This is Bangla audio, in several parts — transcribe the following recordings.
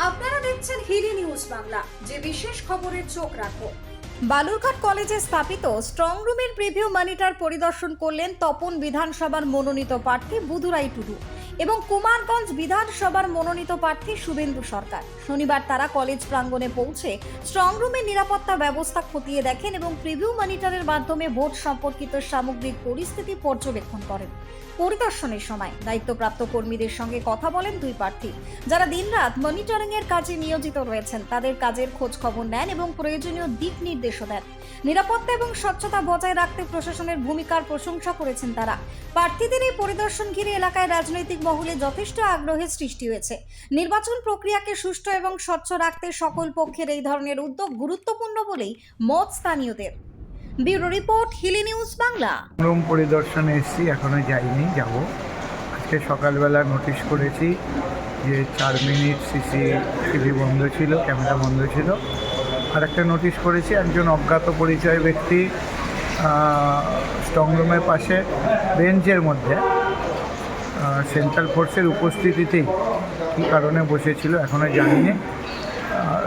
আপনারা দেখছেন হিলি নিউজ বাংলা, যে বিশেষ খবরের চোখ রাখো। বালুরঘাট কলেজে স্থাপিত স্ট্রং রুমের প্রিভিউ মনিটর পরিদর্শন করলেন তপন বিধানসভার মনোনীত প্রার্থী বুধুরাই টুডু এবং কুমারগঞ্জ বিধানসভার মনোনীত প্রার্থী শুভেন্দু সরকার। শনিবার তারা কলেজ প্রাঙ্গণে পৌঁছে স্ট্রং রুমের নিরাপত্তা ব্যবস্থা খতিয়ে দেখেন এবং প্রিভিউ মনিটরের মাধ্যমে ভোট সম্পর্কিত সামগ্রিক পরিস্থিতি পর্যবেক্ষণ করেন। পরিদর্শনের সময় দায়িত্বপ্রাপ্ত কর্মীদের সঙ্গে কথা বলেন দুই প্রার্থী, যারা দিনরাত মনিটরিং এর কাজে নিয়োজিত রয়েছেন। তাদের কাজের খোঁজ খবর নেন এবং প্রয়োজনীয় দিক নির্দেশও দেন। নিরাপত্তা এবং স্বচ্ছতা বজায় রাখতে প্রশাসনের ভূমিকার প্রশংসা করেছেন তারা। প্রার্থীদের এই পরিদর্শন ঘিরে এলাকায় রাজনৈতিক মহলে যথেষ্ট আগ্রহের সৃষ্টি হয়েছে। নির্বাচন প্রক্রিয়াকে সুষ্ঠু এবং স্বচ্ছ রাখতে সকল পক্ষের এই ধরনের উদ্যোগ গুরুত্বপূর্ণ বলেই মত স্থানীয়দের। Bureau report, Hili news Bangla. Room পরিদর্শনে এসেছি, এখনো যাইনি, যাব। আজকে সকালবেলা নোটিশ করেছি যে 4 মিনিট সিসিটিভি বন্ধ ছিল, ক্যামেরা বন্ধ ছিল। আর একটা নোটিশ করেছি, একজন অজ্ঞাত পরিচয় ব্যক্তি স্ট্রং রুমের পাশে বেঞ্চের মধ্যে সেন্ট্রাল ফোর্সের উপস্থিতিতেই কী কারণে বসেছিল এখনও জানিনি।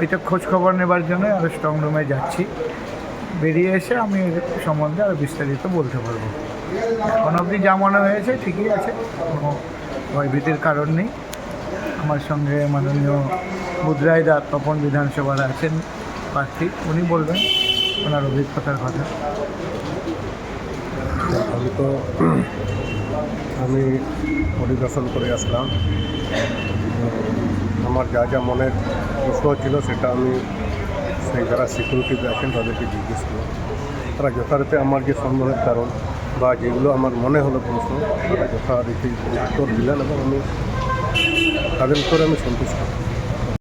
এটা খোঁজ খবর নেবার জন্য আরও স্ট্রং রুমে যাচ্ছি। বেরিয়ে এসে আমি এর সম্বন্ধে আরও বিস্তারিত বলতে পারবো। এখন অবধি যা মনে হয়েছে ঠিকই আছে, কোনো ভয়ভীতির কারণ নেই। আমার সঙ্গে মাননীয় বুধরাই দা তপন বিধানসভার আছেন প্রার্থী, উনি বলবেন ওনার অভিজ্ঞতার কথা। আমি পরিদর্শন করে আসলাম। আমার যা যা মনের প্রশ্ন ছিল সেটা আমি সেই যারা সিকিউরিটি আছেন তাদেরকে জিজ্ঞেস করলাম। তারা যথারীতি আমার যে সন্দেহের কারণ বা যেগুলো আমার মনে হলো প্রশ্ন, তারা যথারীতি উত্তর দিলেন এবং আমি তাদের উত্তরে আমি সন্তুষ্ট।